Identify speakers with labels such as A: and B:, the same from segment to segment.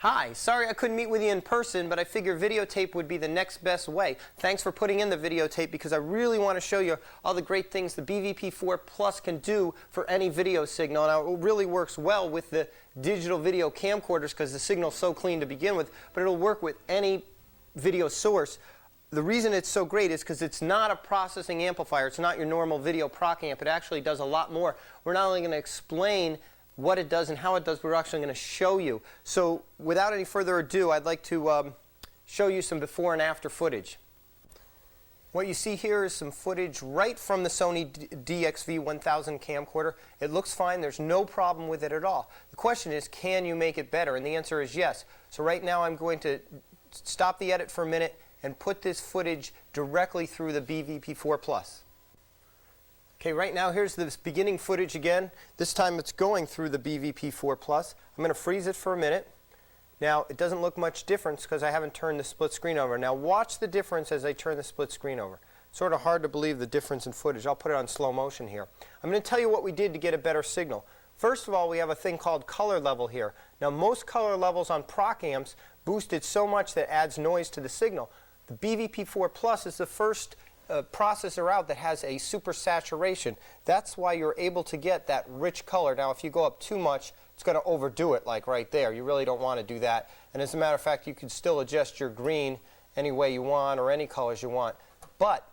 A: Hi, sorry I couldn't meet with you in person, but I figured videotape would be the next best way. Thanks for putting in the videotape because I really want to show you all the great things the BVP-4 Plus can do for any video signal. Now, it really works well with the digital video camcorders because the signal's so clean to begin with, but it'll work with any video source. The reason it's so great is because it's not a processing amplifier. It's not your normal video proc amp. It actually does a lot more. We're not only going to explain what it does and how it does, we're actually going to show you. So without any further ado, I'd like to show you some before and after footage. What you see here is some footage right from the Sony DXV-1000 camcorder. It looks fine. There's no problem with it at all. The question is, can you make it better? And the answer is yes. So right now I'm going to stop the edit for a minute and put this footage directly through the BVP-4 Plus. Okay, right now here's the beginning footage again. This time it's going through the BVP-4 Plus. I'm going to freeze it for a minute. Now, it doesn't look much difference because I haven't turned the split screen over. Now, watch the difference as I turn the split screen over. Sort of hard to believe the difference in footage. I'll put it on slow motion here. I'm going to tell you what we did to get a better signal. First of all, we have a thing called color level here. Now, most color levels on proc amps boosted so much that adds noise to the signal. The BVP-4 Plus is the first processor out that has a super saturation. That's why you're able to get that rich color. Now, if you go up too much, it's going to overdo it, like right there. You really don't want to do that. And as a matter of fact, you can still adjust your green any way you want or any colors you want. But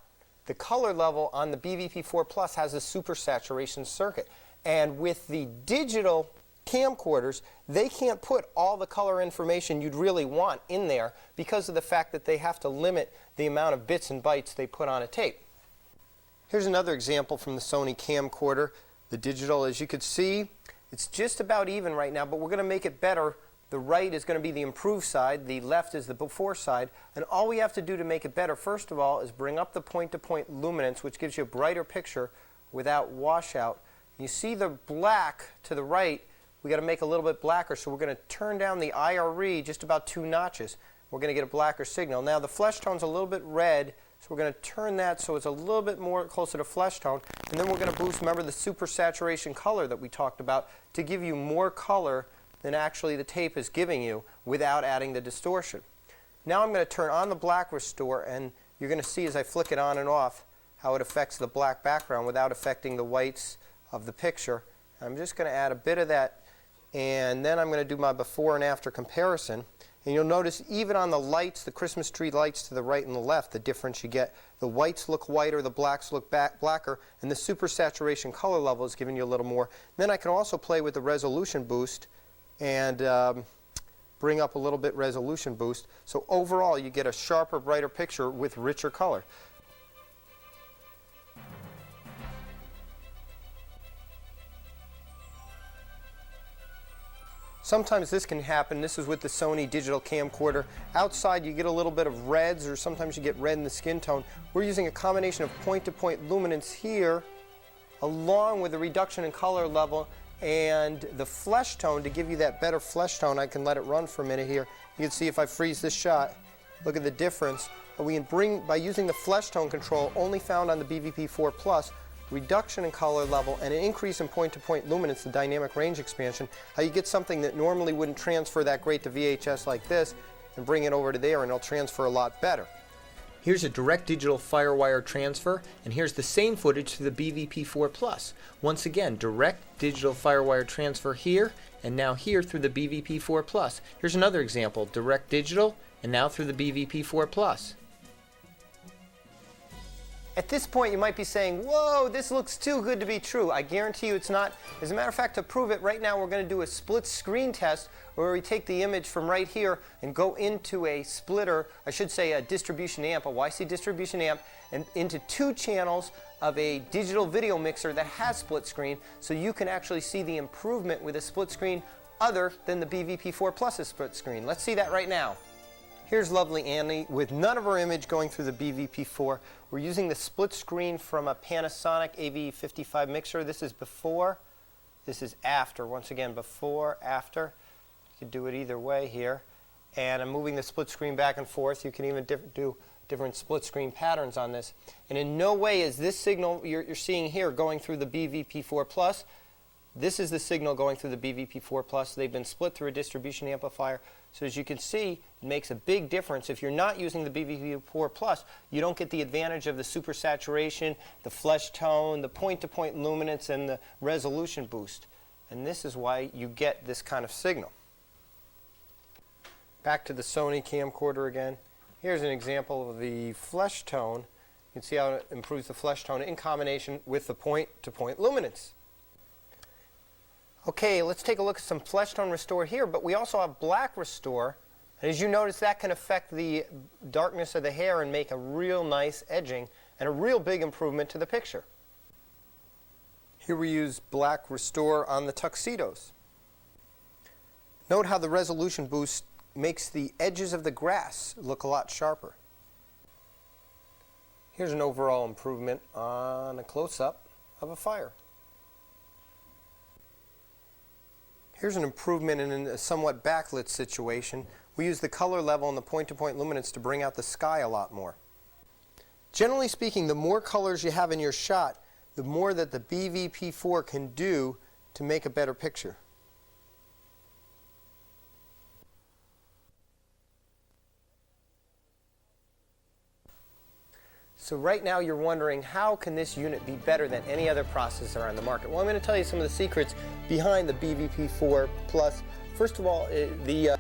A: the color level on the BVP-4 Plus has a super saturation circuit. And with the digital camcorders, they can't put all the color information you'd really want in there because of the fact that they have to limit the amount of bits and bytes they put on a tape. Here's another example from the Sony camcorder. The digital, as you can see, it's just about even right now, but we're going to make it better. The right is going to be the improved side, the left is the before side, and all we have to do to make it better, first of all, is bring up the point-to-point luminance, which gives you a brighter picture without washout. You see the black to the right. We got to make a little bit blacker, so we're going to turn down the IRE just about 2 notches. We're going to get a blacker signal. Now the flesh tone's a little bit red, so we're going to turn that so it's a little bit more closer to flesh tone, and then we're going to boost, remember, the super saturation color that we talked about to give you more color than actually the tape is giving you without adding the distortion. Now I'm going to turn on the black restore, and you're going to see as I flick it on and off how it affects the black background without affecting the whites of the picture. I'm just going to add a bit of that, and then I'm going to do my before and after comparison. And you'll notice even on the lights, the Christmas tree lights to the right and the left, the difference you get. The whites look whiter, the blacks look blacker, and the super saturation color level is giving you a little more. Then I can also play with the resolution boost and bring up a little bit resolution boost. So overall, you get a sharper, brighter picture with richer color. Sometimes this can happen. This is with the Sony digital camcorder. Outside you get a little bit of reds, or sometimes you get red in the skin tone. We're using a combination of point-to-point luminance here along with the reduction in color level and the flesh tone to give you that better flesh tone. I can let it run for a minute here. You can see if I freeze this shot, look at the difference. We can bring, by using the flesh tone control only found on the BVP-4 Plus, reduction in color level and an increase in point-to-point luminance, the dynamic range expansion, how you get something that normally wouldn't transfer that great to VHS like this and bring it over to there, and it'll transfer a lot better. Here's a direct digital FireWire transfer, and here's the same footage to the BVP-4 Plus. Once again, direct digital FireWire transfer here, and now here through the BVP-4 Plus. Here's another example, direct digital, and now through the BVP-4 Plus. At this point, you might be saying, whoa, this looks too good to be true. I guarantee you it's not. As a matter of fact, to prove it, right now we're going to do a split screen test where we take the image from right here and go into a splitter, I should say a distribution amp, a YC distribution amp, and into 2 channels of a digital video mixer that has split screen, so you can actually see the improvement with a split screen other than the BVP-4 Plus's split screen. Let's see that right now. Here's lovely Annie with none of her image going through the BVP-4. We're using the split screen from a Panasonic AV55 mixer. This is before, this is after. Once again, before, after. You could do it either way here. And I'm moving the split screen back and forth. You can even do different split screen patterns on this. And in no way is this signal you're seeing here going through the BVP-4 Plus. This is the signal going through the BVP-4 Plus. They've been split through a distribution amplifier. So as you can see, it makes a big difference. If you're not using the BVP-4 Plus, you don't get the advantage of the super saturation, the flesh tone, the point-to-point luminance, and the resolution boost. And this is why you get this kind of signal. Back to the Sony camcorder again. Here's an example of the flesh tone. You can see how it improves the flesh tone in combination with the point-to-point luminance. Okay, let's take a look at some flesh tone restore here, but we also have black restore. And as you notice, that can affect the darkness of the hair and make a real nice edging and a real big improvement to the picture. Here we use black restore on the tuxedos. Note how the resolution boost makes the edges of the grass look a lot sharper. Here's an overall improvement on a close-up of a fire. Here's an improvement in a somewhat backlit situation. We use the color level and the point-to-point luminance to bring out the sky a lot more. Generally speaking, the more colors you have in your shot, the more that the BVP-4 can do to make a better picture. So right now you're wondering, how can this unit be better than any other processor on the market? Well, I'm going to tell you some of the secrets behind the BVP-4 Plus. First of all, the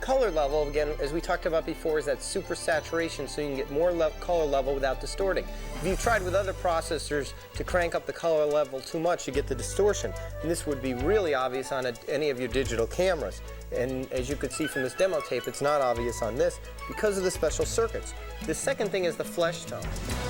A: color level, again, as we talked about before, is that super saturation, so you can get more color level without distorting. If you've tried with other processors to crank up the color level too much, you get the distortion. And this would be really obvious on any of your digital cameras. And as you could see from this demo tape, it's not obvious on this because of the special circuits. The second thing is the flesh tone.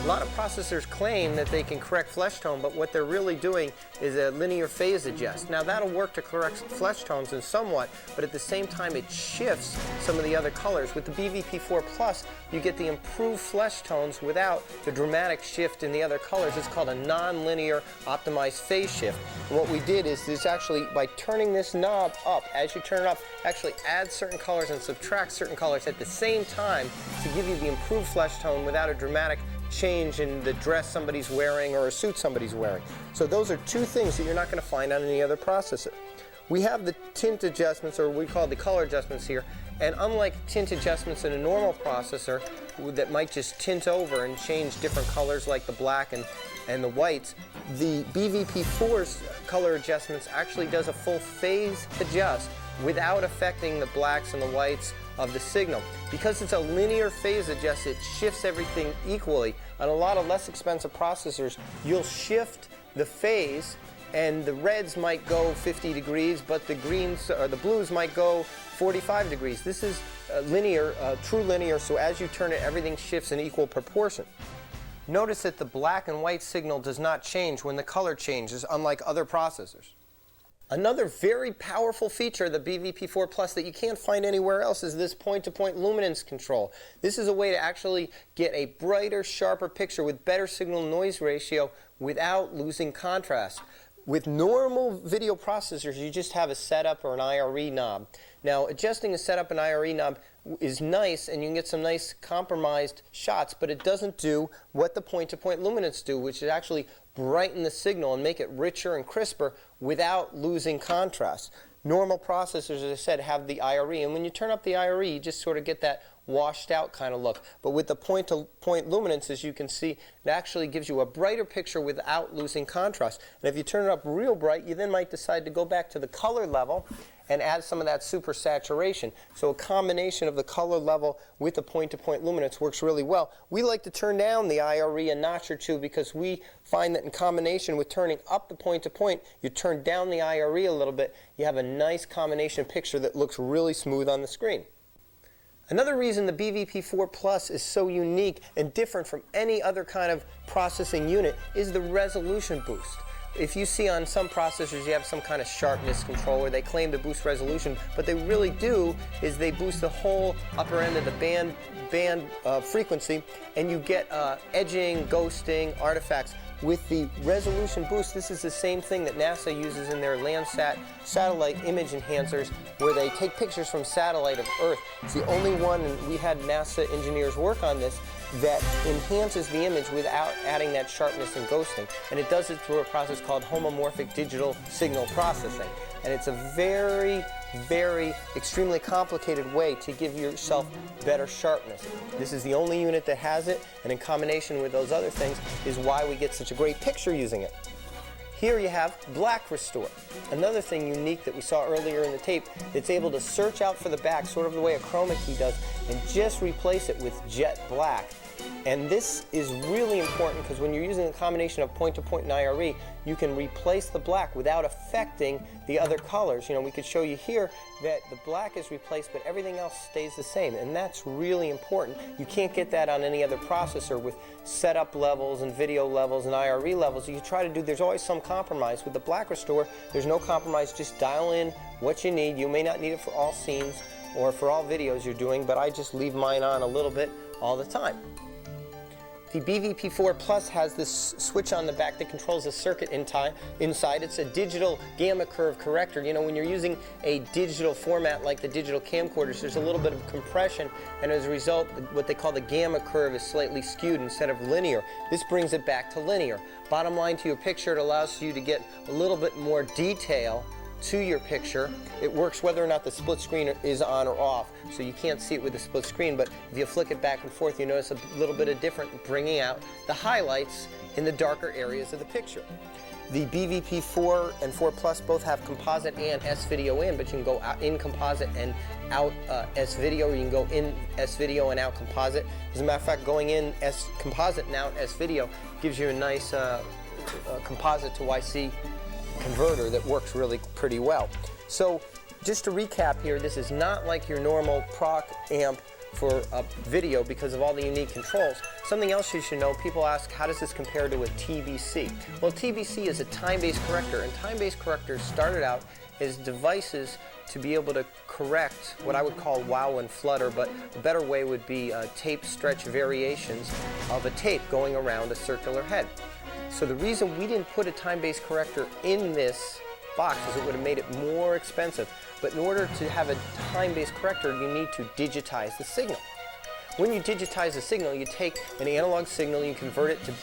A: A lot of processors claim that they can correct flesh tone, but what they're really doing is a linear phase adjust. Now that'll work to correct flesh tones in somewhat, but at the same time it shifts some of the other colors. With the BVP-4 Plus, you get the improved flesh tones without the dramatic shift in the other colors. It's called a non-linear optimized phase shift. And what we did is actually, by turning this knob up, as you turn it up, actually add certain colors and subtract certain colors at the same time to give you the improved flesh tone without a dramatic change in the dress somebody's wearing or a suit somebody's wearing. So those are two things that you're not going to find on any other processor. We have the tint adjustments, or we call the color adjustments here, and unlike tint adjustments in a normal processor that might just tint over and change different colors like the black and the whites, the BVP-4's color adjustments actually does a full phase adjust without affecting the blacks and the whites of the signal. Because it's a linear phase adjust, it shifts everything equally. On a lot of less expensive processors, you'll shift the phase and the reds might go 50 degrees, but the greens or the blues might go 45 degrees. This is linear, true linear, so as you turn it, everything shifts in equal proportion. Notice that the black and white signal does not change when the color changes, unlike other processors. Another very powerful feature of the BVP-4 Plus that you can't find anywhere else is this point-to-point luminance control. This is a way to actually get a brighter, sharper picture with better signal-noise ratio without losing contrast. With normal video processors, you just have a setup or an IRE knob. Now, adjusting a setup and IRE knob is nice, and you can get some nice compromised shots, but it doesn't do what the point-to-point luminance do, which is actually brighten the signal and make it richer and crisper without losing contrast. Normal processors, as I said, have the IRE, and when you turn up the IRE, you just sort of get that washed out kind of look. But with the point-to-point luminance, as you can see, it actually gives you a brighter picture without losing contrast. And if you turn it up real bright, you then might decide to go back to the color level and add some of that super saturation. So a combination of the color level with the point-to-point luminance works really well. We like to turn down the IRE a notch or two because we find that in combination with turning up the point-to-point, you turn down the IRE a little bit, you have a nice combination picture that looks really smooth on the screen. Another reason the BVP-4 Plus is so unique and different from any other kind of processing unit is the resolution boost. If you see on some processors you have some kind of sharpness control where they claim to boost resolution, but they really do is they boost the whole upper end of the band frequency, and you get edging, ghosting, artifacts. With the resolution boost, this is the same thing that NASA uses in their Landsat satellite image enhancers, where they take pictures from satellite of Earth. It's the only one, and we had NASA engineers work on this, that enhances the image without adding that sharpness and ghosting. And it does it through a process called homomorphic digital signal processing. And it's a very, very extremely complicated way to give yourself better sharpness. This is the only unit that has it, and in combination with those other things is why we get such a great picture using it. Here you have black restore. Another thing unique that we saw earlier in the tape, it's able to search out for the back sort of the way a chroma key does and just replace it with jet black. And this is really important because when you're using a combination of point-to-point and IRE, you can replace the black without affecting the other colors. You know, we could show you here that the black is replaced, but everything else stays the same, and that's really important. You can't get that on any other processor with setup levels and video levels and IRE levels. You try to do, there's always some compromise. With the black restore, there's no compromise. Just dial in what you need. You may not need it for all scenes or for all videos you're doing, but I just leave mine on a little bit all the time. The BVP-4 Plus has this switch on the back that controls the circuit inside. It's a digital gamma curve corrector. You know, when you're using a digital format like the digital camcorders, there's a little bit of compression, and as a result, what they call the gamma curve is slightly skewed instead of linear. This brings it back to linear. Bottom line to your picture, it allows you to get a little bit more detail to your picture. It works whether or not the split screen is on or off, so you can't see it with the split screen, but if you flick it back and forth, you notice a little bit of different, bringing out the highlights in the darker areas of the picture. The BVP-4 and 4 Plus both have composite and S-video in, but you can go out in composite and out S-video, or you can go in S-video and out composite. As a matter of fact, going in S-composite and out S-video gives you a nice composite to YC converter that works really pretty well. So just to recap here, this is not like your normal proc amp for a video because of all the unique controls. Something else you should know, people ask, how does this compare to a TBC? Well, TBC is a time-based corrector, and time-based correctors started out as devices to be able to correct what I would call wow and flutter, but a better way would be tape stretch variations of a tape going around a circular head. So the reason we didn't put a time-based corrector in this box is it would have made it more expensive. But in order to have a time-based corrector, you need to digitize the signal. When you digitize the signal, you take an analog signal, you convert it to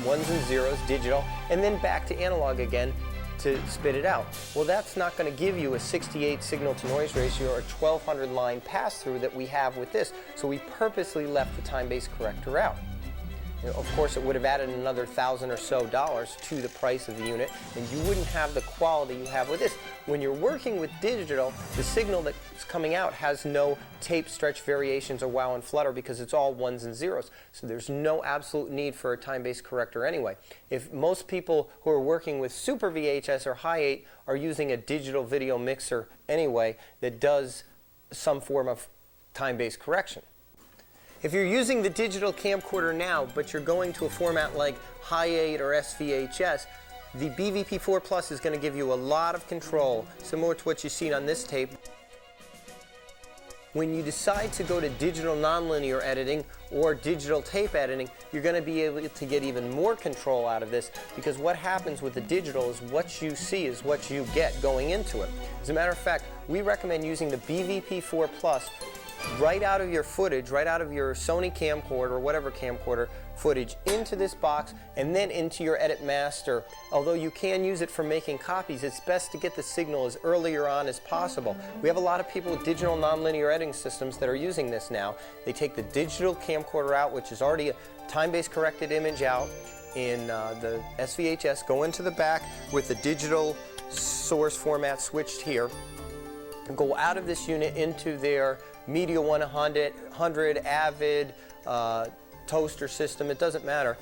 A: ones and zeros, digital, and then back to analog again to spit it out. Well, that's not going to give you a 68 signal-to-noise ratio or 1200 line pass-through that we have with this. So we purposely left the time-based corrector out. Of course, it would have added another $1,000 or so to the price of the unit, and you wouldn't have the quality you have with this. When you're working with digital, the signal that's coming out has no tape stretch variations or wow and flutter because it's all ones and zeros. So there's no absolute need for a time-based corrector anyway. If most people who are working with Super VHS or High 8 are using a digital video mixer anyway that does some form of time-based correction. If you're using the digital camcorder now, but you're going to a format like High 8 or SVHS, the BVP-4 Plus is going to give you a lot of control, similar to what you've seen on this tape. When you decide to go to digital nonlinear editing or digital tape editing, you're going to be able to get even more control out of this, because what happens with the digital is what you see is what you get going into it. As a matter of fact, we recommend using the BVP-4 Plus right out of your footage, right out of your Sony camcorder or whatever camcorder footage into this box and then into your Edit Master. Although you can use it for making copies, it's best to get the signal as earlier on as possible. We have a lot of people with digital nonlinear editing systems that are using this now. They take the digital camcorder out, which is already a time-based corrected image out in the SVHS, go into the back with the digital source format switched here, and go out of this unit into their Media 100, Avid, toaster system, it doesn't matter.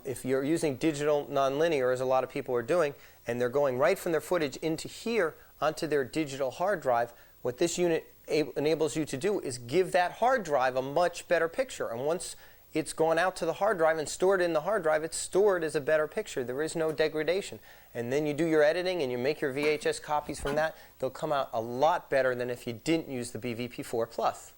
A: If you're using digital nonlinear, as a lot of people are doing, and they're going right from their footage into here onto their digital hard drive, what this unit enables you to do is give that hard drive a much better picture. And once it's gone out to the hard drive and stored in the hard drive, it's stored as a better picture. There is no degradation. And then you do your editing and you make your VHS copies from that. They'll come out a lot better than if you didn't use the BVP-4 Plus.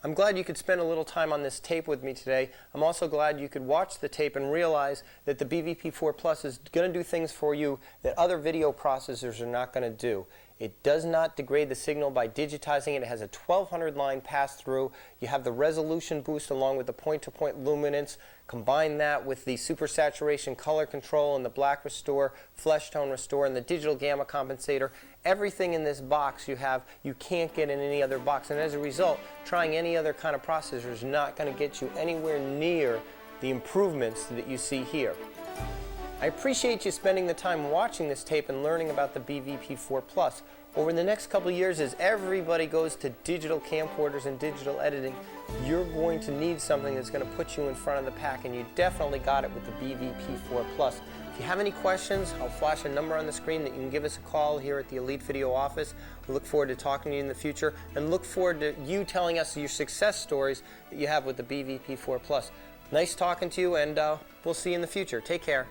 A: I'm glad you could spend a little time on this tape with me today. I'm also glad you could watch the tape and realize that the BVP-4 Plus is going to do things for you that other video processors are not going to do. It does not degrade the signal by digitizing it. It has a 1200 line pass-through. You have the resolution boost along with the point-to-point luminance. Combine that with the super saturation color control and the black restore, flesh tone restore, and the digital gamma compensator. Everything in this box you can't get in any other box. And as a result, trying any other kind of processor is not going to get you anywhere near the improvements that you see here. I appreciate you spending the time watching this tape and learning about the BVP-4 Plus. Over the next couple of years, as everybody goes to digital camcorders and digital editing, you're going to need something that's going to put you in front of the pack, and you definitely got it with the BVP-4 Plus. If you have any questions, I'll flash a number on the screen that you can give us a call here at the Elite Video office. We look forward to talking to you in the future and look forward to you telling us your success stories that you have with the BVP-4 Plus. Nice talking to you, and we'll see you in the future. Take care.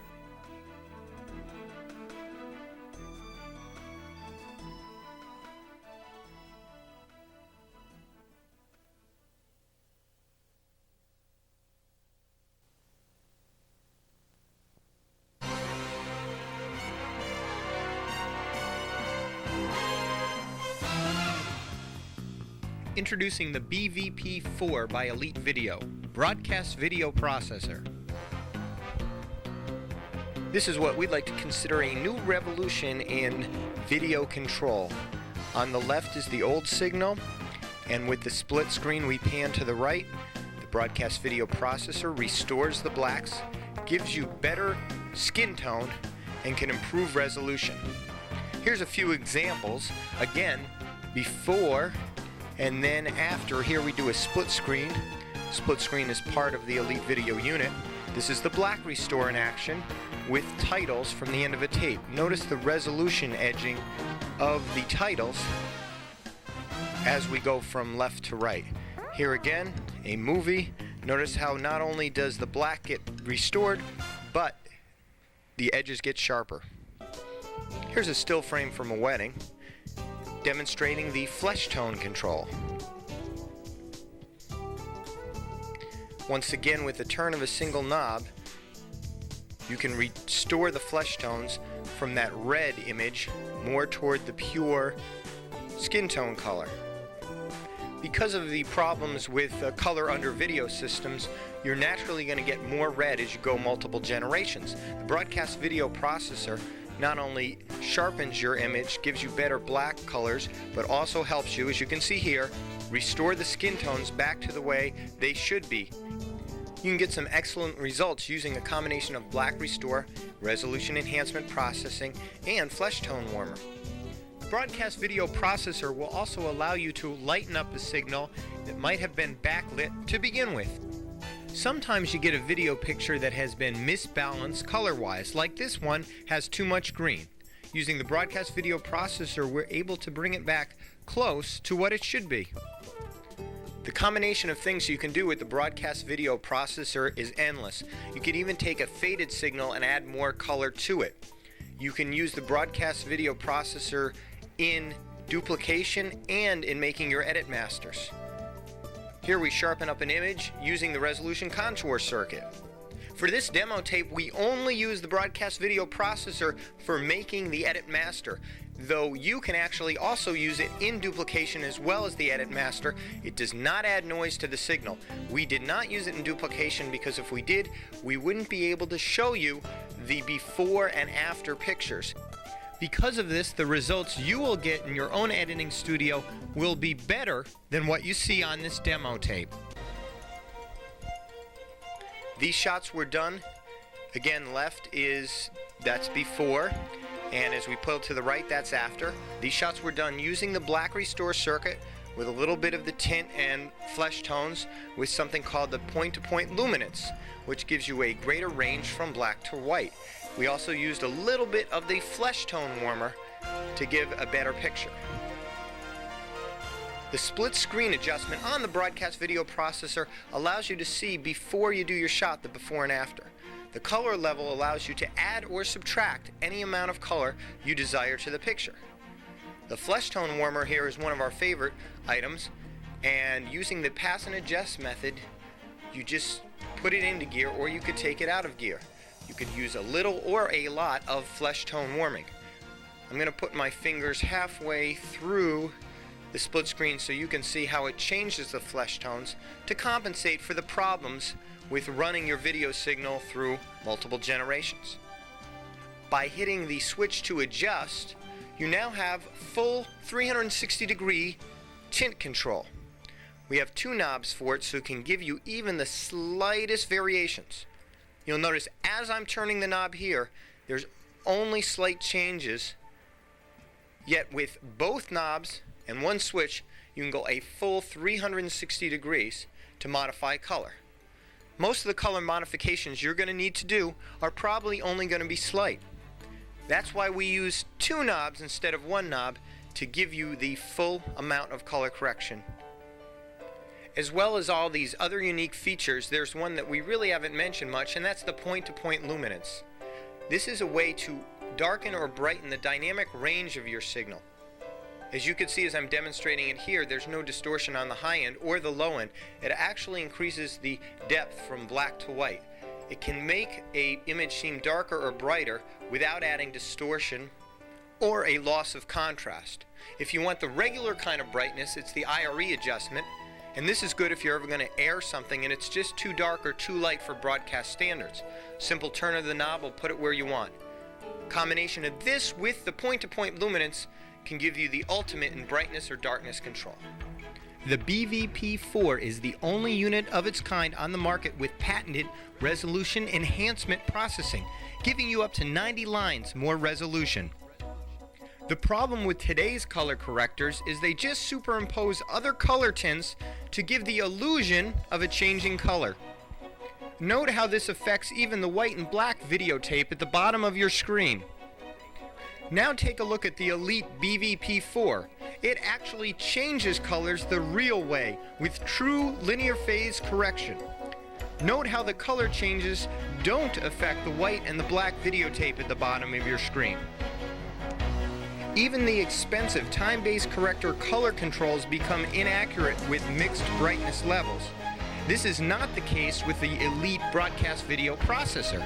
A: Introducing the BVP-4 by Elite Video, broadcast video processor. This is what we'd like to consider a new revolution in video control. On the left is the old signal, and with the split screen we pan to the right. The broadcast video processor restores the blacks, gives you better skin tone, and can improve resolution. Here's a few examples. Again, before and then after. Here we do a split screen. Split screen is part of the Elite Video unit. This is the black restore in action with titles from the end of a tape. Notice the resolution edging of the titles as we go from left to right. Here again, a movie. Notice how not only does the black get restored, but the edges get sharper. Here's a still frame from a wedding, demonstrating the flesh tone control. Once again, with the turn of a single knob, you can restore the flesh tones from that red image more toward the pure skin tone color. Because of the problems with color under video systems, you're naturally going to get more red as you go multiple generations. The broadcast video processor not only sharpens your image, gives you better black colors, but also helps you, as you can see here, restore the skin tones back to the way they should be. You can get some excellent results using a combination of black restore, resolution enhancement processing, and flesh tone warmer. The broadcast video processor will also allow you to lighten up the signal that might have been backlit to begin with. Sometimes you get a video picture that has been misbalanced color-wise, like this one has too much green. Using the broadcast video processor, we're able to bring it back close to what it should be. The combination of things you can do with the broadcast video processor is endless. You can even take a faded signal and add more color to it. You can use the broadcast video processor in duplication and in making your edit masters. Here we sharpen up an image using the resolution contour circuit. For this demo tape, we only use the broadcast video processor for making the edit master, though you can actually also use it in duplication as well as the edit master. It does not add noise to the signal. We did not use it in duplication because if we did, we wouldn't be able to show you the before and after pictures. Because of this, the results you will get in your own editing studio will be better than what you see on this demo tape. These shots were done, again, left that's before, and as we pull to the right, that's after. These shots were done using the black restore circuit with a little bit of the tint and flesh tones with something called the point-to-point luminance, which gives you a greater range from black to white. We also used a little bit of the flesh tone warmer to give a better picture. The split screen adjustment on the broadcast video processor allows you to see before you do your shot the before and after. The color level allows you to add or subtract any amount of color you desire to the picture. The flesh tone warmer here is one of our favorite items, and using the pass and adjust method, you just put it into gear or you could take it out of gear. You could use a little or a lot of flesh tone warming. I'm going to put my fingers halfway through the split screen so you can see how it changes the flesh tones to compensate for the problems with running your video signal through multiple generations. By hitting the switch to adjust, you now have full 360-degree tint control. We have two knobs for it so it can give you even the slightest variations. You'll notice as I'm turning the knob here, there's only slight changes, yet with both knobs and one switch, you can go a full 360 degrees to modify color. Most of the color modifications you're going to need to do are probably only going to be slight. That's why we use two knobs instead of one knob to give you the full amount of color correction. As well as all these other unique features, there's one that we really haven't mentioned much, and that's the point-to-point luminance. This is a way to darken or brighten the dynamic range of your signal. As you can see as I'm demonstrating it here, there's no distortion on the high end or the low end. It actually increases the depth from black to white. It can make an image seem darker or brighter without adding distortion or a loss of contrast. If you want the regular kind of brightness, it's the IRE adjustment, and this is good if you're ever going to air something and it's just too dark or too light for broadcast standards. Simple turn of the knob will put it where you want. Combination of this with the point-to-point luminance can give you the ultimate in brightness or darkness control. The BVP-4 is the only unit of its kind on the market with patented resolution enhancement processing, giving you up to 90 lines more resolution. The problem with today's color correctors is they just superimpose other color tints to give the illusion of a changing color. Note how this affects even the white and black videotape at the bottom of your screen. Now take a look at the Elite BVP-4. It actually changes colors the real way with true linear phase correction. Note how the color changes don't affect the white and the black videotape at the bottom of your screen. Even the expensive time-based corrector color controls become inaccurate with mixed brightness levels. This is not the case with the Elite broadcast video processor.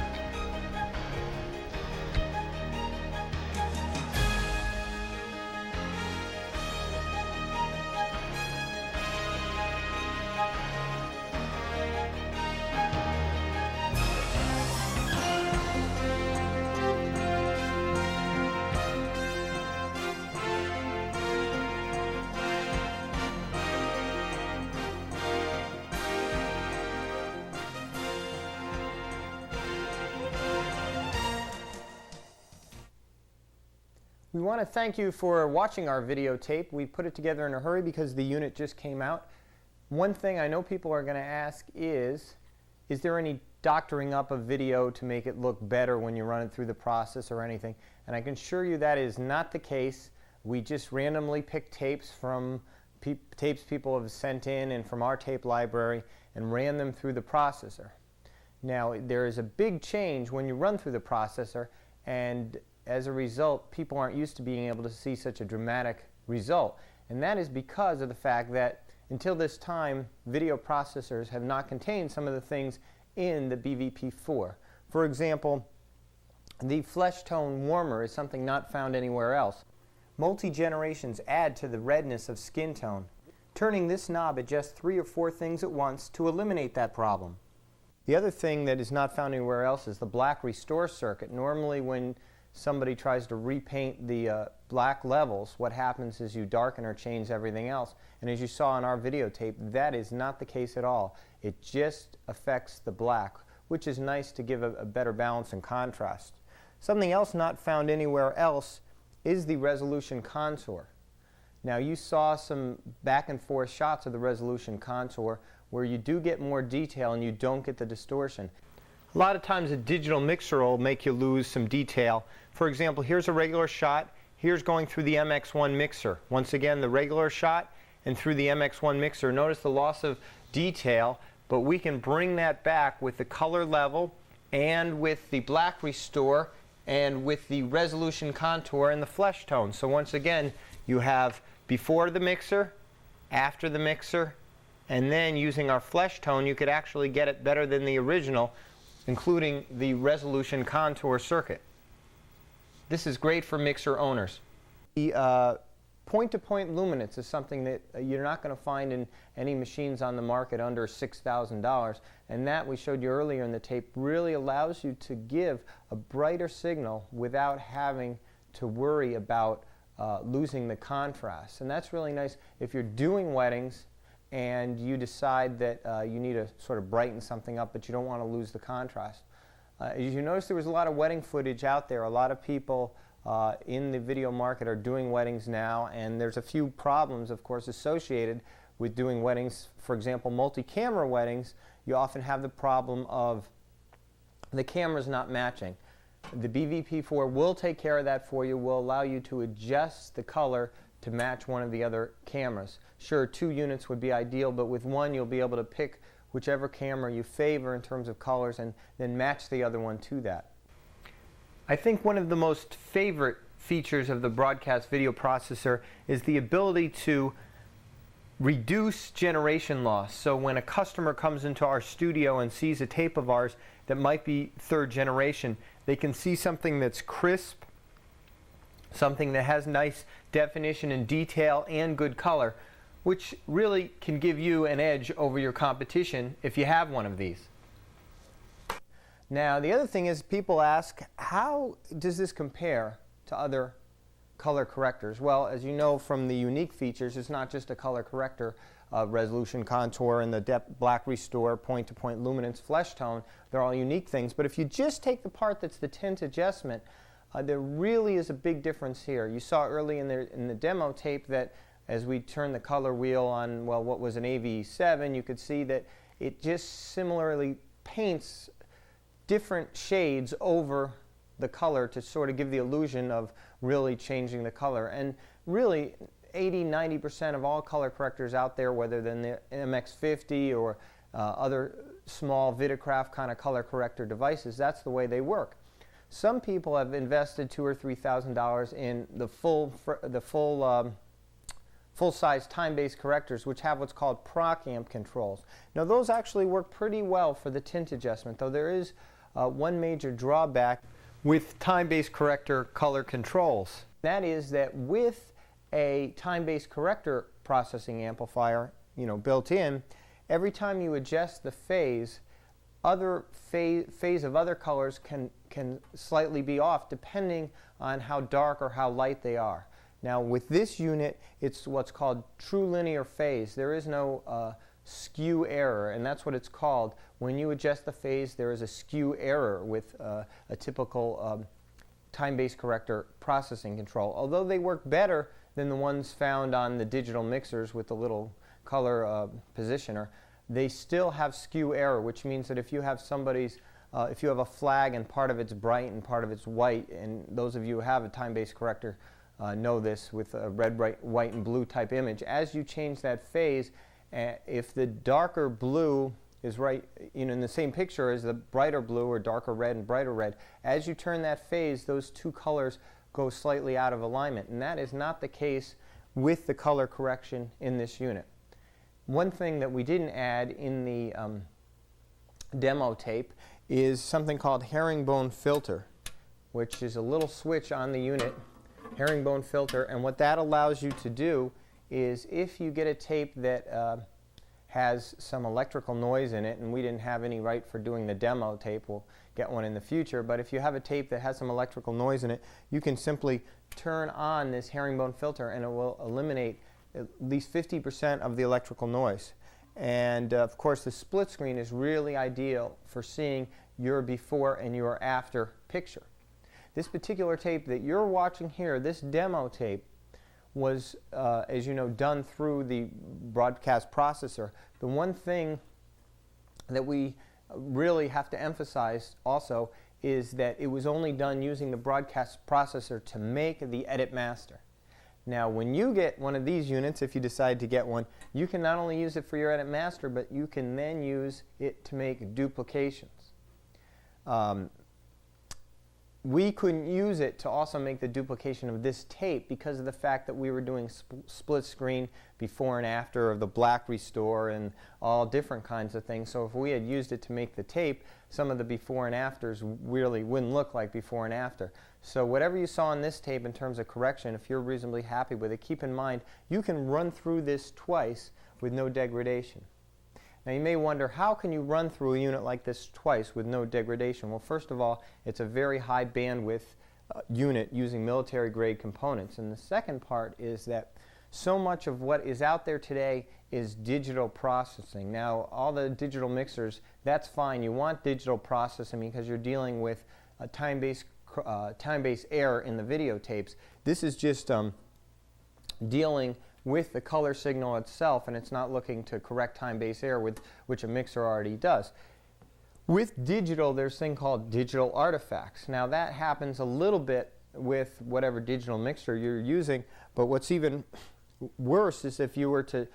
A: We want to thank you for watching our videotape. We put it together in a hurry because the unit just came out. One thing I know people are going to ask is there any doctoring up of video to make it look better when you run it through the process or anything? And I can assure you that is not the case. We just randomly pick tapes from tapes people have sent in and from our tape library and ran them through the processor. Now, there is a big change when you run through the processor, and as a result, people aren't used to being able to see such a dramatic result. And that is because of the fact that until this time, video processors have not contained some of the things in the BVP-4. For example, the flesh tone warmer is something not found anywhere else. Multi-generations add to the redness of skin tone. Turning this knob adjusts 3 or 4 things at once to eliminate that problem. The other thing that is not found anywhere else is the black restore circuit. Normally when somebody tries to repaint the black levels, what happens is you darken or change everything else. And as you saw in our videotape, that is not the case at all. It just affects the black, which is nice to give a better balance and contrast. Something else not found anywhere else is the resolution contour. Now you saw some back and forth shots of the resolution contour where you do get more detail and you don't get the distortion. A lot of times a digital mixer will make you lose some detail. For example, here's a regular shot. Here's going through the MX1 mixer. Once again, the regular shot and through the MX1 mixer. Notice the loss of detail, but we can bring that back with the color level and with the black restore and with the resolution contour and the flesh tone. So once again, you have before the mixer, after the mixer, and then using our flesh tone, you could actually get it better than the original, including the resolution contour circuit. This is great for mixer owners. The point-to-point luminance is something that you're not going to find in any machines on the market under $6,000, and that we showed you earlier in the tape really allows you to give a brighter signal without having to worry about losing the contrast. And that's really nice if you're doing weddings and you decide that you need to sort of brighten something up, but you don't want to lose the contrast. As you notice, there was a lot of wedding footage out there. A lot of people in the video market are doing weddings now, and there's a few problems, of course, associated with doing weddings. For example, multi-camera weddings, you often have the problem of the cameras not matching. The BVP-4 will take care of that for you, will allow you to adjust the color to match one of the other cameras. Sure, 2 units would be ideal, but with one you'll be able to pick whichever camera you favor in terms of colors and then match the other one to that. I think one of the most favorite features of the broadcast video processor is the ability to reduce generation loss. So when a customer comes into our studio and sees a tape of ours that might be 3rd generation, they can see something that's crisp, something that has nice definition and detail and good color, which really can give you an edge over your competition if you have one of these. Now, the other thing is people ask, how does this compare to other color correctors? Well, as you know from the unique features, it's not just a color corrector, resolution, contour, and the depth, black restore, point-to-point luminance, flesh tone. They're all unique things. But if you just take the part that's the tint adjustment, there really is a big difference here. You saw early in the demo tape that as we turn the color wheel on, well, what was an AV7, you could see that it just similarly paints different shades over the color to sort of give the illusion of really changing the color. And really, 80–90% of all color correctors out there, whether they're the MX50 or other small Vidicraft kind of color corrector devices, that's the way they work. Some people have invested $2,000 or $3,000 in the full-size time-based correctors, which have what's called proc amp controls. Now, those actually work pretty well for the tint adjustment, though there is one major drawback with time-based corrector color controls. That is that with a time-based corrector processing amplifier, built in, every time you adjust the phase, phase of other colors can slightly be off depending on how dark or how light they are. Now, with this unit, it's what's called true linear phase. There is no skew error, and that's what it's called. When you adjust the phase, there is a skew error with a typical time-based corrector processing control. Although they work better than the ones found on the digital mixers with the little color positioner, they still have skew error, which means that if you have if you have a flag and part of it's bright and part of it's white, and those of you who have a time-based corrector know this with a red, white, and blue type image, as you change that phase, if the darker blue is right in the same picture as the brighter blue or darker red and brighter red, as you turn that phase, those two colors go slightly out of alignment, and that is not the case with the color correction in this unit. One thing that we didn't add in the demo tape is something called herringbone filter, which is a little switch on the unit, herringbone filter, and what that allows you to do is if you get a tape that has some electrical noise in it, and we didn't have any right for doing the demo tape, we'll get one in the future, but if you have a tape that has some electrical noise in it, you can simply turn on this herringbone filter and it will eliminate at least 50% of the electrical noise. And of course, the split screen is really ideal for seeing your before and your after picture. This particular tape that you're watching here, this demo tape, was, as you know, done through the broadcast processor. The one thing that we really have to emphasize also is that it was only done using the broadcast processor to make the edit master. Now, when you get one of these units, if you decide to get one, you can not only use it for your edit master, but you can then use it to make duplications. we couldn't use it to also make the duplication of this tape because of the fact that we were doing split screen before and after of the black restore and all different kinds of things. So if we had used it to make the tape, some of the before and afters really wouldn't look like before and after. So whatever you saw on this tape in terms of correction, if you're reasonably happy with it, keep in mind you can run through this twice with no degradation. Now you may wonder, how can you run through a unit like this twice with no degradation? Well, first of all, it's a very high bandwidth unit using military grade components. And the second part is that so much of what is out there today is digital processing. Now all the digital mixers, that's fine. You want digital processing because you're dealing with a time-based error in the videotapes. This is just dealing with the color signal itself, and it's not looking to correct time-based error, which a mixer already does. With digital, there's a thing called digital artifacts. Now that happens a little bit with whatever digital mixer you're using, but what's even worse is if you were to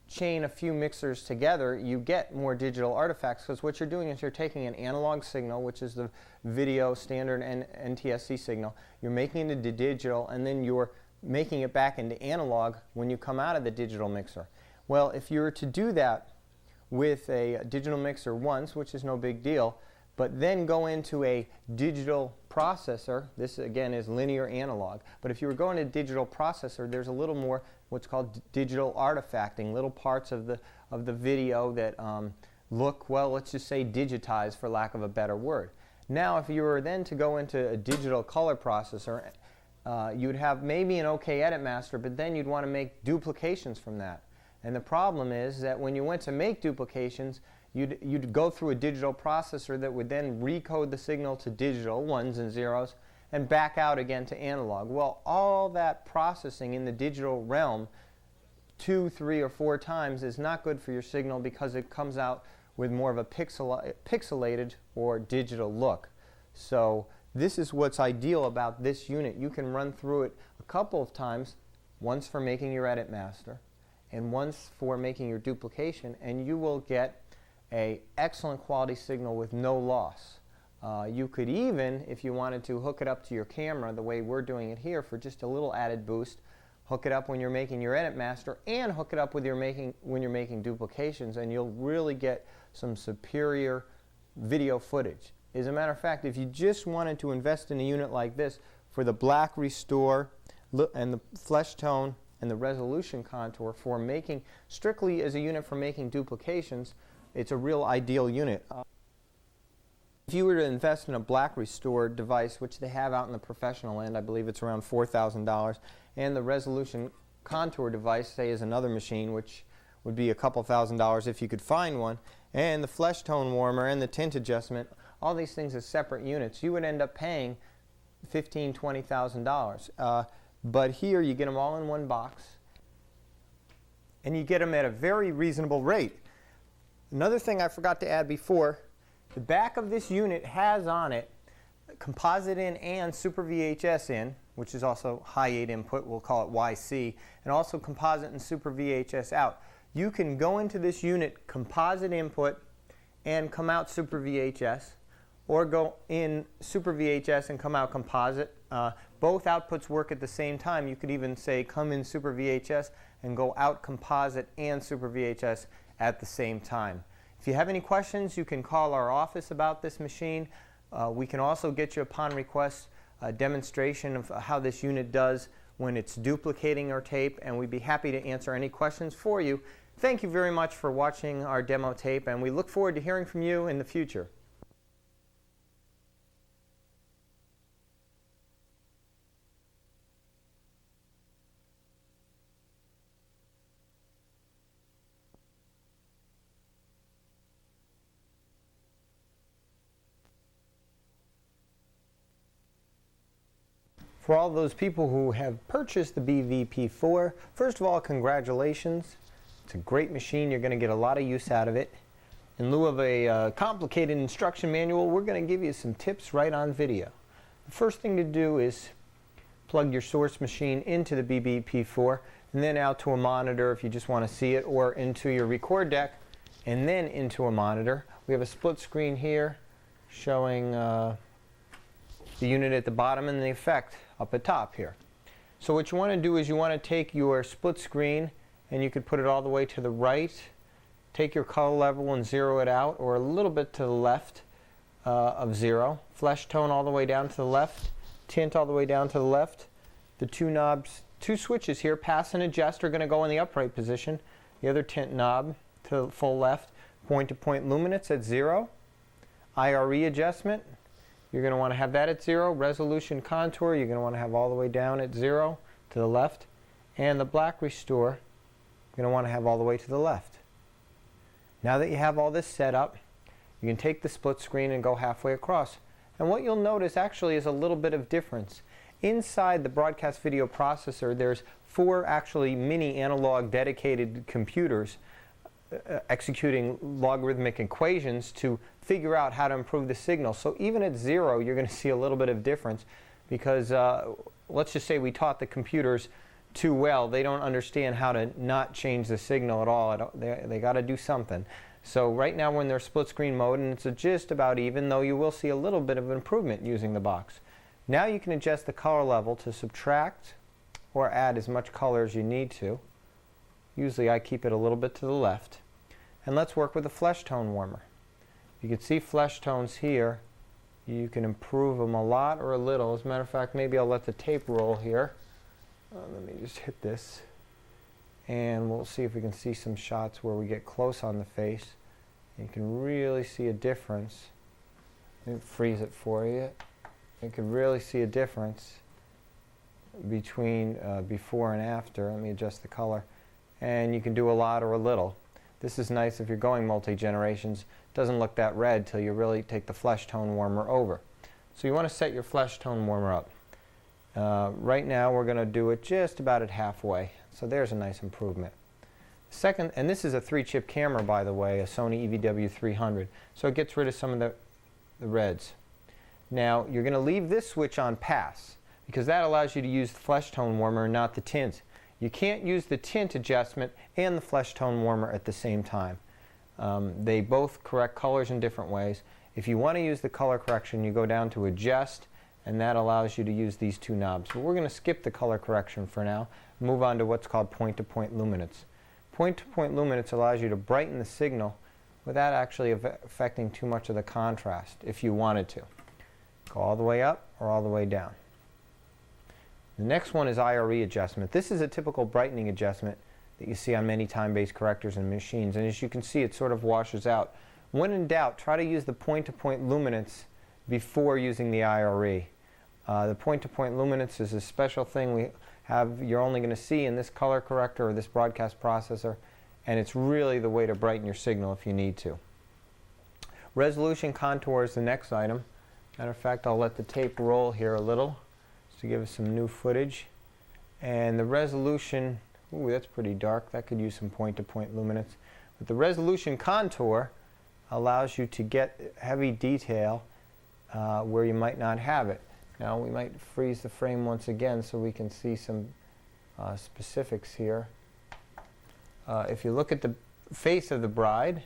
A: chain a few mixers together, you get more digital artifacts, because what you're doing is you're taking an analog signal, which is the video standard NTSC signal, you're making it into digital, and then you're making it back into analog when you come out of the digital mixer. Well, if you were to do that with a digital mixer once, which is no big deal, but then go into a digital processor, this again is linear analog, but if you were going to digital processor, there's a little more what's called digital artifacting, little parts of the video that look, well, let's just say digitized for lack of a better word. Now if you were then to go into a digital color processor, you'd have maybe an okay edit master, but then you'd want to make duplications from that. And the problem is that when you went to make duplications, you'd go through a digital processor that would then recode the signal to digital, ones and zeros, and back out again to analog. Well, all that processing in the digital realm 2, 3, or 4 times is not good for your signal because it comes out with more of a pixelated or digital look. So this is what's ideal about this unit. You can run through it a couple of times, once for making your edit master and once for making your duplication, and you will get an excellent quality signal with no loss. You could even, if you wanted to, hook it up to your camera the way we're doing it here for just a little added boost. Hook it up when you're making your edit master and hook it up with when you're making duplications, and you'll really get some superior video footage. As a matter of fact, if you just wanted to invest in a unit like this for the black restore and the flesh tone and the resolution contour for making, strictly as a unit for making duplications, it's a real ideal unit. If you were to invest in a black restore device, which they have out in the professional end, I believe it's around $4,000, and the resolution contour device, say, is another machine, which would be a couple $1,000s if you could find one, and the flesh tone warmer and the tint adjustment, all these things as separate units, you would end up paying $15,000, $20,000. But here you get them all in one box, and you get them at a very reasonable rate. Another thing I forgot to add before, the back of this unit has on it composite in and Super VHS in, which is also high 8 input, we'll call it YC, and also composite and Super VHS out. You can go into this unit composite input and come out Super VHS, or go in Super VHS and come out composite. Both outputs work at the same time. You could even say come in Super VHS and go out composite and Super VHS at the same time. If you have any questions, you can call our office about this machine. We can also get you, upon request, a demonstration of how this unit does when it's duplicating our tape, and we'd be happy to answer any questions for you. Thank you very much for watching our demo tape, and we look forward to hearing from you in the future. For all those people who have purchased the BVP-4, first of all, congratulations. It's a great machine. You're going to get a lot of use out of it. In lieu of a complicated instruction manual, we're going to give you some tips right on video. The first thing to do is plug your source machine into the BVP-4 and then out to a monitor if you just want to see it, or into your record deck and then into a monitor. We have a split screen here showing the unit at the bottom and the effect up at top here. So what you want to do is you want to take your split screen and you could put it all the way to the right, take your color level and zero it out, or a little bit to the left of 0. Flesh tone all the way down to the left, tint all the way down to the left. The two knobs, two switches here, pass and adjust, are going to go in the upright position. The other tint knob to the full left, point-to-point luminance at 0. IRE adjustment, you're going to want to have that at 0. Resolution contour, you're going to want to have all the way down at 0 to the left. And the black restore, you're going to want to have all the way to the left. Now that you have all this set up, you can take the split screen and go halfway across. And what you'll notice actually is a little bit of difference. Inside the broadcast video processor, there's 4 actually mini analog dedicated computers executing logarithmic equations to figure out how to improve the signal. So even at 0, you're going to see a little bit of difference because let's just say we taught the computers too well. They don't understand how to not change the signal at all. They got to do something. So right now we're in their split screen mode and it's just about even, though you will see a little bit of improvement using the box. Now you can adjust the color level to subtract or add as much color as you need to. Usually I keep it a little bit to the left. And let's work with a flesh tone warmer. You can see flesh tones here. You can improve them a lot or a little. As a matter of fact, maybe I'll let the tape roll here. Let me just hit this. And we'll see if we can see some shots where we get close on the face. You can really see a difference. Let me freeze it for you. You can really see a difference between before and after. Let me adjust the color. And you can do a lot or a little. This is nice if you're going multi-generations. Doesn't look that red till you really take the flesh tone warmer over. So you want to set your flesh tone warmer up. Right now we're going to do it just about at halfway. So there's a nice improvement. Second, and this is a 3-chip camera, by the way, a Sony EVW300. So it gets rid of some of the reds. Now you're going to leave this switch on pass because that allows you to use the flesh tone warmer and not the tint. You can't use the tint adjustment and the flesh tone warmer at the same time. They both correct colors in different ways. If you want to use the color correction, you go down to adjust, and that allows you to use these 2 knobs. But we're going to skip the color correction for now, move on to what's called point-to-point luminance. Point-to-point luminance allows you to brighten the signal without actually affecting too much of the contrast if you wanted to. Go all the way up or all the way down. The next one is IRE adjustment. This is a typical brightening adjustment that you see on many time-based correctors and machines. And as you can see, it sort of washes out. When in doubt, try to use the point-to-point luminance before using the IRE. The point-to-point luminance is a special thing you're only going to see in this color corrector or this broadcast processor, and it's really the way to brighten your signal if you need to. Resolution contour is the next item. Matter of fact, I'll let the tape roll here a little to give us some new footage. And the resolution, ooh, that's pretty dark. That could use some point-to-point luminance. But the resolution contour allows you to get heavy detail where you might not have it. Now we might freeze the frame once again so we can see some specifics here. If you look at the face of the bride,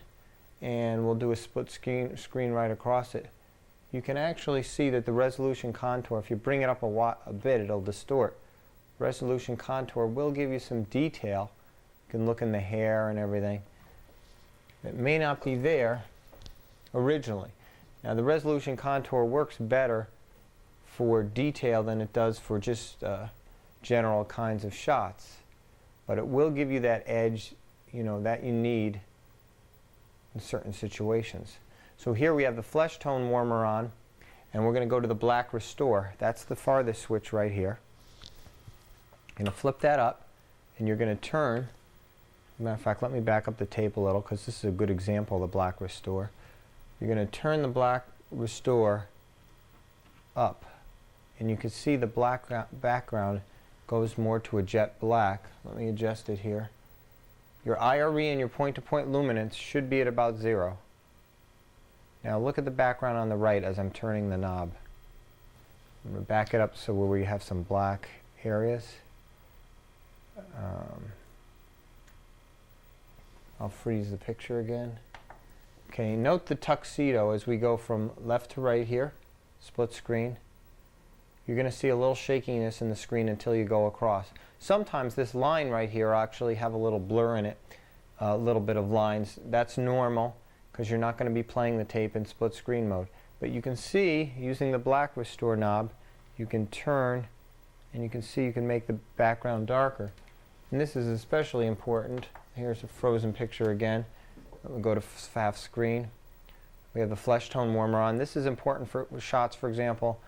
A: and we'll do a split screen right across it, you can actually see that the resolution contour, if you bring it up a bit, it'll distort. Resolution contour will give you some detail. You can look in the hair and everything. It may not be there originally. Now the resolution contour works better for detail than it does for just general kinds of shots. But it will give you that edge, that you need in certain situations. So here we have the flesh tone warmer on, and we're going to go to the black restore. That's the farthest switch right here. You're going to flip that up, and you're going to turn. As a matter of fact, let me back up the tape a little because this is a good example of the black restore. You're going to turn the black restore up, and you can see the black background goes more to a jet black. Let me adjust it here. Your IRE and your point-to-point luminance should be at about 0. Now look at the background on the right as I'm turning the knob. I'm going to back it up so where we have some black areas. I'll freeze the picture again. Okay, note the tuxedo as we go from left to right here, split screen. you're going to see a little shakiness in the screen until you go across. Sometimes this line right here actually have a little blur in it, a little bit of lines. That's normal because you're not going to be playing the tape in split screen mode. But you can see, using the black restore knob, you can turn and you can see you can make the background darker. And this is especially important. Here's a frozen picture again. We'll go to half screen. We have the flesh tone warmer on. This is important for shots, for example,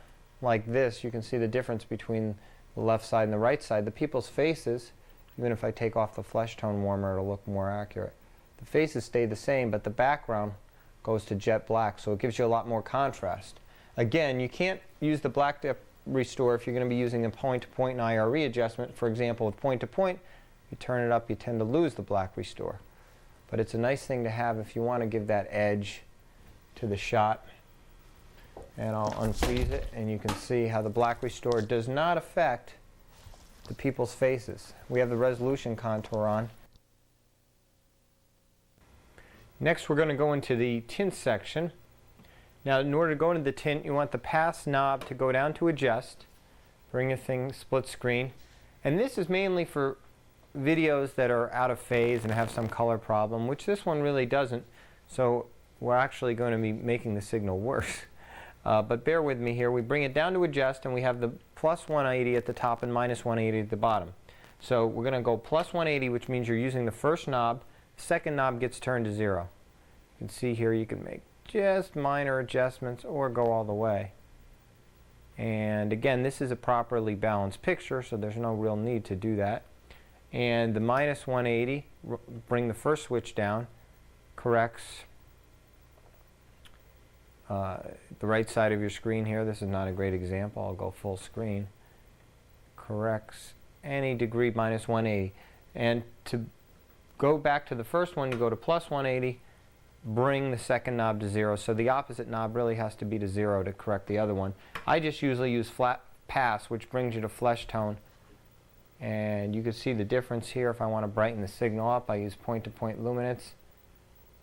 A: like this. You can see the difference between the left side and the right side. The people's faces, even if I take off the flesh tone warmer, it'll look more accurate. The faces stay the same, but the background goes to jet black, so it gives you a lot more contrast. Again, you can't use the black depth restore if you're going to be using a point-to-point and IRE adjustment. For example, with point-to-point, you turn it up, you tend to lose the black restore. But it's a nice thing to have if you want to give that edge to the shot. And I'll unfreeze it, and you can see how the black restore does not affect the people's faces. We have the resolution contour on. Next, we're going to go into the tint section. Now, in order to go into the tint, you want the pass knob to go down to adjust, bring your thing split screen. And this is mainly for videos that are out of phase and have some color problem, which this one really doesn't. So we're actually going to be making the signal worse. But bear with me here. We bring it down to adjust, and we have the plus 180 at the top and minus 180 at the bottom. So we're going to go plus 180, which means you're using the first knob. The second knob gets turned to 0. You can see here you can make just minor adjustments or go all the way. And again, this is a properly balanced picture, so there's no real need to do that. And the minus 180, bring the first switch down, corrects the right side of your screen here. This is not a great example. I'll go full screen. Corrects any degree minus 180. And to go back to the first one, you go to plus 180, bring the second knob to 0. So the opposite knob really has to be to 0 to correct the other one. I just usually use flat pass, which brings you to flesh tone. And you can see the difference here. If I want to brighten the signal up, I use point-to-point luminance.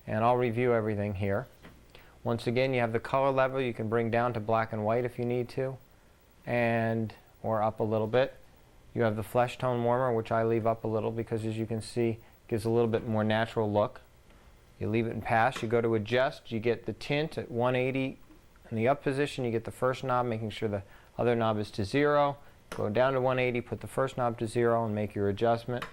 A: And I'll review everything here. Once again, you have the color level. You can bring down to black and white if you need to, or up a little bit. You have the flesh tone warmer, which I leave up a little because, as you can see, it gives a little bit more natural look. You leave it in pass. You go to adjust. You get the tint at 180 in the up position. You get the first knob, making sure the other knob is to 0. Go down to 180, put the first knob to 0, and make your adjustment.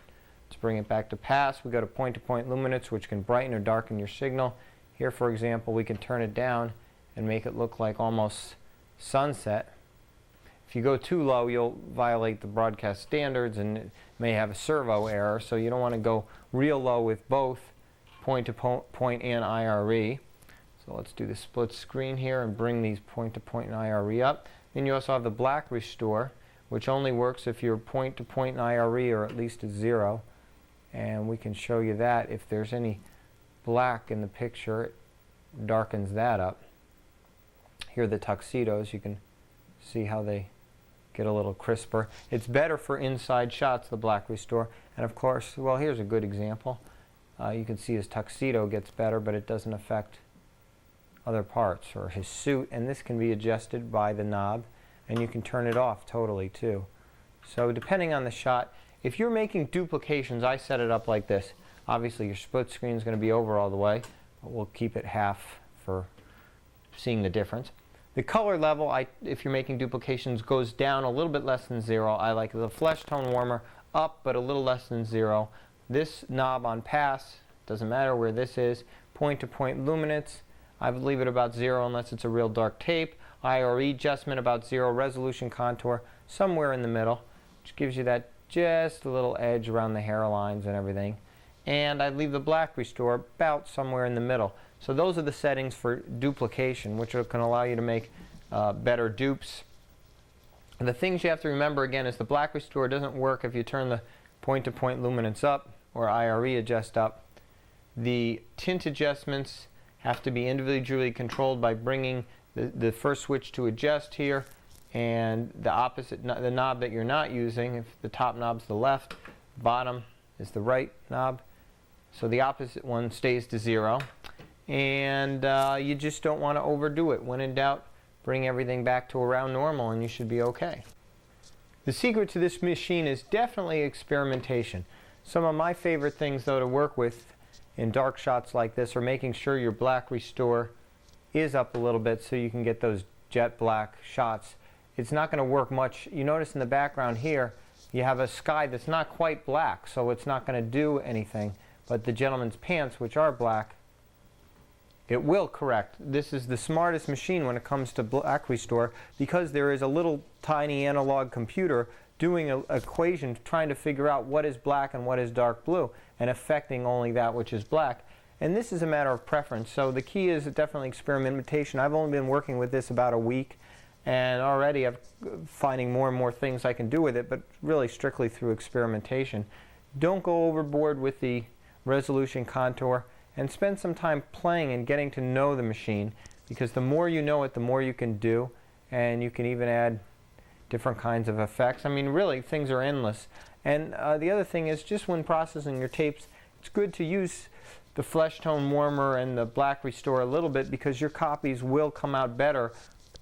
A: Let's bring it back to pass. We go to point-to-point luminance, which can brighten or darken your signal. Here, for example, we can turn it down and make it look like almost sunset. If you go too low, you'll violate the broadcast standards and it may have a servo error, so you don't want to go real low with both point-to-point and IRE. So let's do the split screen here and bring these point-to-point and IRE up. Then you also have the black restore, which only works if your point-to-point and IRE are at least at 0. And we can show you that if there's any black in the picture, it darkens that up. Here are the tuxedos. You can see how they get a little crisper. It's better for inside shots, the black restore. And of course, well, here's a good example. You can see his tuxedo gets better, but it doesn't affect other parts, or his suit. And this can be adjusted by the knob, and you can turn it off totally too. So depending on the shot, if you're making duplications, I set it up like this. Obviously, your split screen is going to be over all the way, but we'll keep it half for seeing the difference. The color level, if you're making duplications, goes down a little bit less than 0. I like the flesh tone warmer up, but a little less than 0. This knob on pass, doesn't matter where this is. Point-to-point luminance, I would leave it about 0 unless it's a real dark tape. IRE adjustment about 0. Resolution contour somewhere in the middle, which gives you that just a little edge around the hairlines and everything. And I leave the black restore about somewhere in the middle. So those are the settings for duplication, which can allow you to make better dupes. And the things you have to remember again is the black restore doesn't work if you turn the point-to-point luminance up or IRE adjust up. The tint adjustments have to be individually controlled by bringing the first switch to adjust here, and the opposite, the knob that you're not using, if the top knob's the left, bottom is the right knob. So the opposite one stays to 0. And you just don't want to overdo it. When in doubt, bring everything back to around normal and you should be okay. The secret to this machine is definitely experimentation. Some of my favorite things though to work with in dark shots like this are making sure your black restore is up a little bit so you can get those jet black shots. It's not going to work much. You notice in the background here you have a sky that's not quite black, so it's not going to do anything. But the gentleman's pants, which are black, it will correct. This is the smartest machine when it comes to black restore because there is a little tiny analog computer doing an equation trying to figure out what is black and what is dark blue and affecting only that which is black. And this is a matter of preference. So the key is definitely experimentation. I've only been working with this about a week, and already I'm finding more and more things I can do with it, but really strictly through experimentation. Don't go overboard with the resolution contour, and spend some time playing and getting to know the machine, because the more you know it, the more you can do, and you can even add different kinds of effects. I mean, really, things are endless. And the other thing is, just when processing your tapes, it's good to use the flesh tone warmer and the black restore a little bit, because your copies will come out better.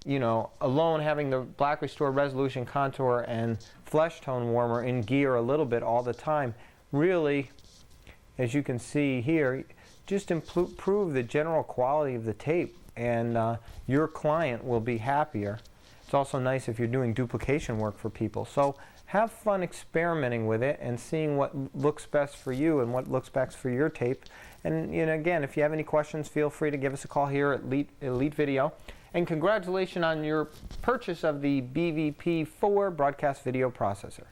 A: You know, alone having the black restore, resolution contour, and flesh tone warmer in gear a little bit all the time really, as you can see here, just improve the general quality of the tape, and your client will be happier. It's also nice if you're doing duplication work for people. So have fun experimenting with it and seeing what looks best for you and what looks best for your tape. And again, if you have any questions, feel free to give us a call here at Elite Video. And congratulations on your purchase of the BVP-4 broadcast video processor.